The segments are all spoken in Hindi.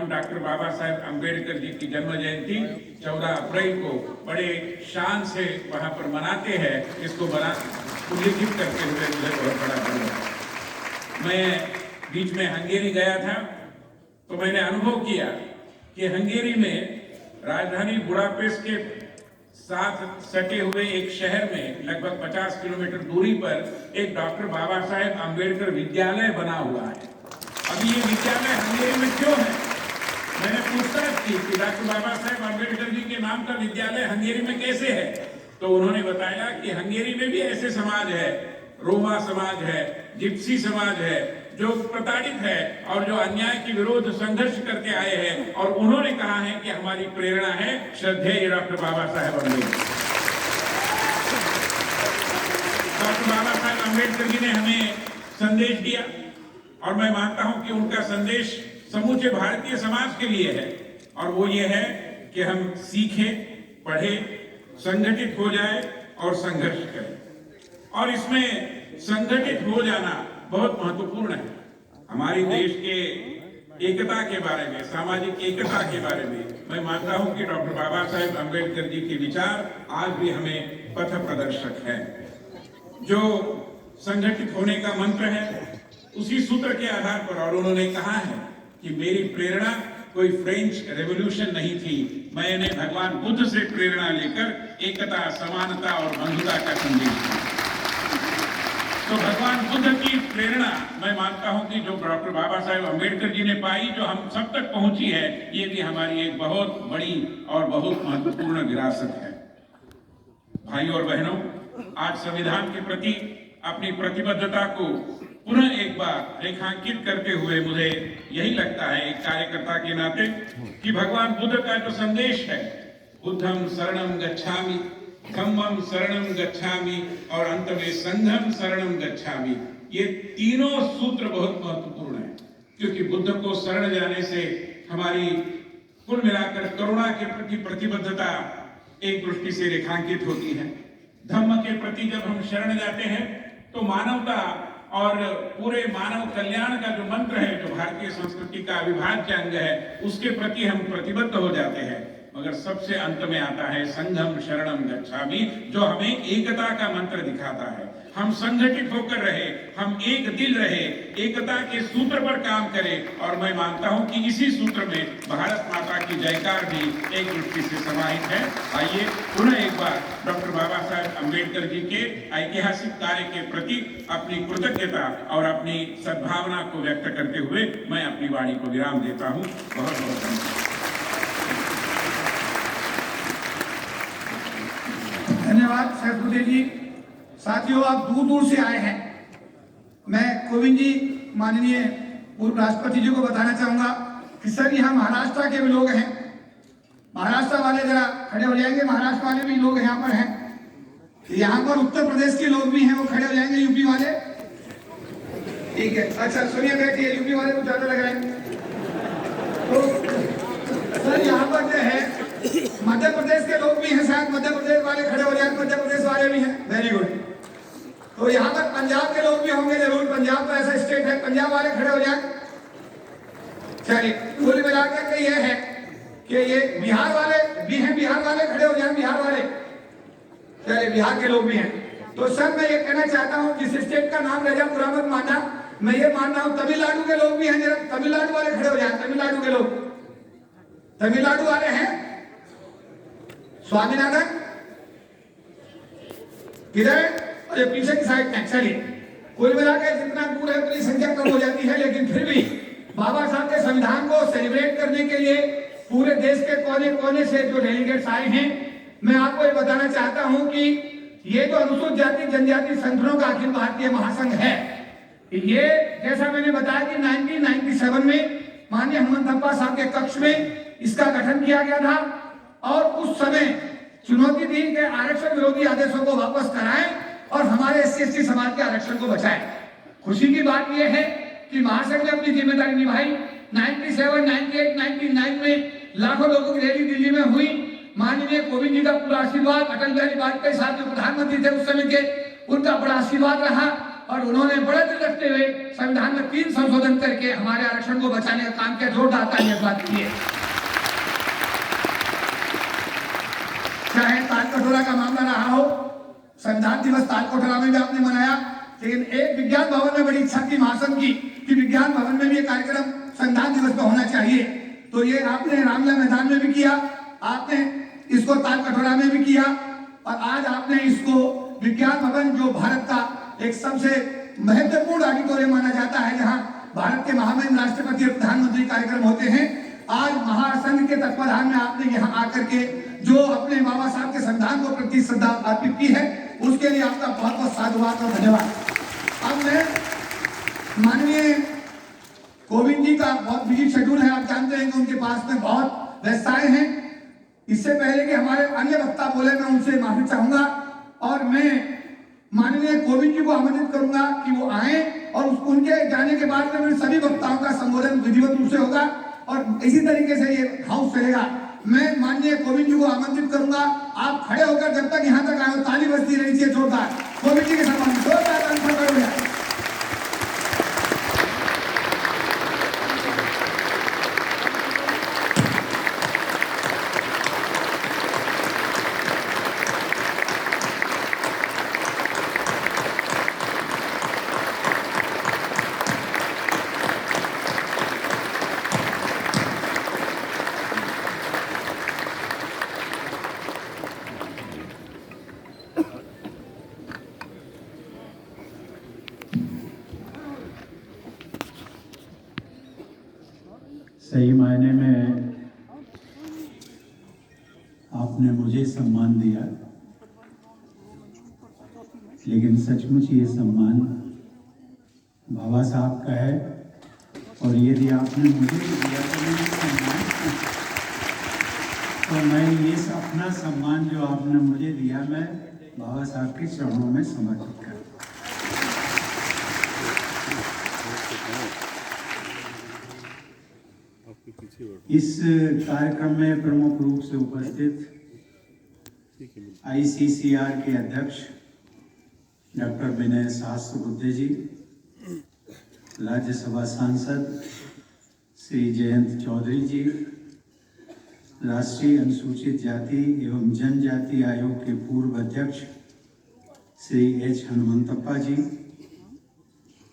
हम डॉक्टर बाबा साहेब अम्बेडकर जी की जन्म जयंती 14 अप्रैल को बड़े शान से वहां पर मनाते हैं। इसको उल्लेखित करते हुए मुझे बहुत बड़ा गर्व है। मैं बीच में हंगेरी गया था तो मैंने अनुभव किया कि हंगेरी में राजधानी बुडापेस्ट के साथ सटे हुए एक शहर में लगभग 50 किलोमीटर दूरी पर एक डॉक्टर बाबा साहेब अम्बेडकर विद्यालय बना हुआ है। अभी ये विद्यालय हंगेरी में क्यों है? मैंने पूछताछ की कि डॉक्टर बाबा साहेब अम्बेडकर जी के नाम का विद्यालय हंगेरी में कैसे है, तो उन्होंने बताया कि हंगेरी में भी ऐसे समाज है, रोमा समाज है, जिप्सी समाज है, जो प्रताड़ित है और जो अन्याय के विरोध संघर्ष करके आए हैं। और उन्होंने कहा है कि हमारी प्रेरणा है श्रद्धेय डॉक्टर बाबा साहेब अम्बेडकर। डॉक्टर बाबा साहेब अम्बेडकर जी ने हमें संदेश दिया और मैं मानता हूं कि उनका संदेश समूचे भारतीय समाज के लिए है, और वो ये है कि हम सीखें, पढ़ें, संगठित हो जाए और संघर्ष करें। और इसमें संगठित हो जाना बहुत महत्वपूर्ण है। हमारी देश के एकता के बारे में, सामाजिक एकता के बारे में मैं मानता हूं कि डॉक्टर बाबा साहेब अम्बेडकर जी के विचार आज भी हमें पथ प्रदर्शक है। जो संगठित होने का मंत्र है उसी सूत्र के आधार पर, और उन्होंने कहा है कि मेरी प्रेरणा कोई फ्रेंच रेवोल्यूशन नहीं थी, मैंने भगवान बुद्ध से प्रेरणा लेकर एकता, समानता और बंधुता का संदेश दिया। तो भगवान बुद्ध की प्रेरणा मैं मानता हूं कि जो डॉक्टर बाबा साहेब अम्बेडकर जी ने पाई, जो हम सब तक पहुंची है, ये भी हमारी एक बहुत बड़ी और बहुत महत्वपूर्ण विरासत है। भाइयों और बहनों, आज संविधान के प्रति अपनी प्रतिबद्धता को पुनः एक बार रेखांकित करते हुए मुझे यही लगता है एक कार्यकर्ता के नाते कि भगवान बुद्ध का जो संदेश है, बुद्धम शरणम गच्छामि, धम्मम शरणम गच्छामि और अंत में संघम शरणम गच्छामि, ये तीनों सूत्र बहुत महत्वपूर्ण है। क्योंकि बुद्ध को शरण जाने से हमारी कुल मिलाकर करुणा के प्रति प्रतिबद्धता एक दृष्टि से रेखांकित होती है। धम्म के प्रति जब हम शरण जाते हैं तो मानवता और पूरे मानव कल्याण का जो मंत्र है, जो भारतीय संस्कृति का अविभाज्य अंग है, उसके प्रति हम प्रतिबद्ध हो जाते हैं। मगर सबसे अंत में आता है संघम शरणम गच्छामि, जो हमें एकता का मंत्र दिखाता है। हम संगठित होकर रहे, हम एक दिल रहे, एकता के सूत्र पर काम करें। और मैं मानता हूं कि इसी सूत्र में भारत माता की जयकार भी एक दृष्टि से समाहित है। आइए पुनः एक बार डॉक्टर बाबा साहेब अम्बेडकर जी के ऐतिहासिक कार्य के प्रति अपनी कृतज्ञता और अपनी सद्भावना को व्यक्त करते हुए मैं अपनी वाणी को विराम देता हूं। बहुत बहुत धन्यवाद। धन्यवाद सैफुद्दीन जी। साथियों, आप दूर दूर से आए हैं। मैं कोविंद जी, माननीय पूर्व राष्ट्रपति जी को बताना चाहूंगा कि सर यहाँ महाराष्ट्र के भी लोग हैं। महाराष्ट्र वाले जरा खड़े हो जाएंगे, महाराष्ट्र वाले भी लोग यहाँ पर हैं। यहाँ पर उत्तर प्रदेश के लोग भी हैं, वो खड़े हो जाएंगे। यूपी वाले, ठीक है, अच्छा सुनिए, बैठिए। यूपी वाले को ज्यादा लग रहे हैं। तो सर यहाँ पर जो है मध्य प्रदेश के लोग भी हैं, शायद मध्य प्रदेश वाले खड़े हो जाए। मध्य प्रदेश वाले भी हैं, वेरी गुड। तो यहाँ पर पंजाब के लोग भी होंगे जरूर, पंजाब तो ऐसा स्टेट है, पंजाब वाले खड़े हो जाए। चलिए, कुल मिलाकर के ये है कि ये बिहार वाले भी हैं, बिहार वाले खड़े हो जाए, बिहार वाले। चलिए, बिहार के लोग भी हैं। तो सर मैं ये कहना चाहता हूँ, जिस स्टेट का नाम रजा मुरामत माना, मैं ये मान रहा हूँ तमिलनाडु के लोग भी हैं, जरा तमिलनाडु वाले खड़े हो जाए। तमिलनाडु के लोग, तमिलनाडु वाले हैं, स्वामीनाथन किधर, और ये पीछे की साइड में। चलिए, कुल मिलाकर जितना दूर है उतनी संख्या कम हो जाती है, लेकिन फिर भी बाबा साहब के संविधान को सेलिब्रेट करने के लिए पूरे देश के कोने कोने से जो डेलीगेट्स आए हैं, मैं आपको ये बताना चाहता हूं कि ये जो अनुसूचित जाति जनजाति संगठनों का अखिल भारतीय महासंघ है, ये जैसा मैंने बताया कि 1997 में माननीय हेमंतप्पा साहब के कक्ष में इसका गठन किया गया था। और उस समय चुनौती दी कि आरक्षण विरोधी आदेशों को वापस कराएं और हमारे SC/ST समाज के आरक्षण को बचाएं। खुशी की बात यह है कि महासंघ ने अपनी जिम्मेदारी निभाई। 97, 98, 99 में लाखों लोगों की रैली दिल्ली में हुई। माननीय कोविंद जी का पूरा आशीर्वाद, अटल बिहारी वाजपेयी साहब जो प्रधानमंत्री थे उस समय के, उनका बड़ा आशीर्वाद रहा और उन्होंने बड़े दिल रखते हुए संविधान में 3 संशोधन करके हमारे आरक्षण को बचाने का काम किया। जोरदार तालियां बात की है। चाहे तालकटोरा का मामला रहा हो, संविधान दिवस तालकटोरा में भी आपने मनाया, लेकिन एक विज्ञान भवन में बड़ी इच्छा की महासंघ की कि विज्ञान भवन में भी ये कार्यक्रम संविधान दिवस पर होना चाहिए। तो ये आपने रामलीला मैदान में भी किया, आपने इसको तालकटोरा में भी किया, और आज आपने इसको विज्ञान भवन, जो भारत का एक सबसे महत्वपूर्ण ऑडिटोरियम माना जाता है, जहां भारत के महामहिम राष्ट्रपति और प्रधानमंत्री कार्यक्रम होते हैं, आज महासंघ के तत्वाधान में आपने यहाँ आकर के जो अपने बाबा साहब के संविधान को प्रति श्रद्धा अर्पित की है, उसके लिए आपका बहुत बहुत साधुवाद और धन्यवाद। अब मैं माननीय कोविंद जी का बहुत बिजी शेड्यूल है, आप जानते हैं कि उनके पास में बहुत व्यस्तताएं हैं। इससे पहले कि हमारे अन्य वक्ता बोले, मैं उनसे माफी चाहूंगा और मैं माननीय कोविंद जी को आमंत्रित करूंगा कि वो आए, और उनके जाने के बाद में सभी वक्ताओं का संबोधन विधिवत रूप से होगा और इसी तरीके से ये हाउस चलेगा। मैं माननीय कोविंद जी को आमंत्रित करूंगा, आप खड़े होकर जब तक यहाँ तक आए ताली बजती रहनी चाहिए जोरदार। कोविंद जी के सम्मान में जोरदार ताली बजाइए। सही मायने में आपने मुझे सम्मान दिया, लेकिन सचमुच ये सम्मान बाबा साहब का है, और यदि आपने मुझे दिया तो मैं ये अपना सम्मान जो आपने मुझे दिया, मैं बाबा साहब के चरणों में समर्पित करता हूँ। इस कार्यक्रम में प्रमुख रूप से उपस्थित ICCR के अध्यक्ष डॉक्टर विनय सहस्त्रबुद्धे जी, राज्यसभा सांसद श्री जयंत चौधरी जी, राष्ट्रीय अनुसूचित जाति एवं जनजाति आयोग के पूर्व अध्यक्ष श्री H हनुमंतप्पा जी,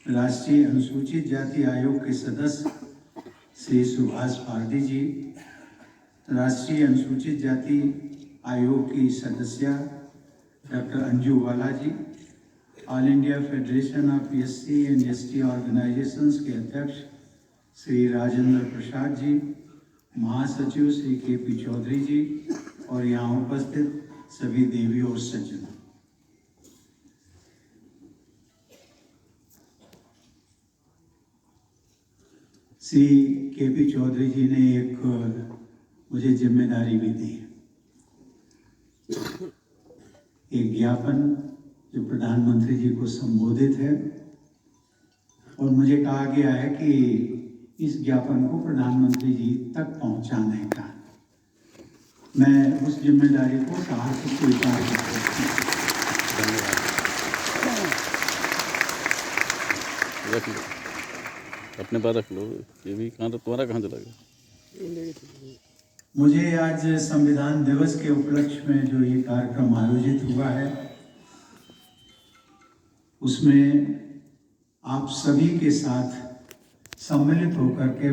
राष्ट्रीय अनुसूचित जाति आयोग के सदस्य श्री सुभाष पारदी जी, राष्ट्रीय अनुसूचित जाति आयोग की सदस्य doctor Anju Bala ji, All India Federation of SC and ST organisations के अध्यक्ष श्री राजेंद्र प्रसाद जी, महासचिव श्री KP चौधरी जी, और यहाँ उपस्थित सभी देवी और सज्जन। श्री KP चौधरी जी ने एक मुझे जिम्मेदारी भी दी, एक ज्ञापन जो प्रधानमंत्री जी को संबोधित है, और मुझे कहा गया है कि इस ज्ञापन को प्रधानमंत्री जी तक पहुंचाने का मैं उस जिम्मेदारी को साहस से स्वीकार करता हूँ। अपने पास रख लो, ये भी कहाँ तो तुम्हारा कहाँ चला गया। मुझे आज संविधान दिवस के उपलक्ष्य में जो ये कार्यक्रम आयोजित हुआ है, उसमें आप सभी के साथ सम्मिलित होकर के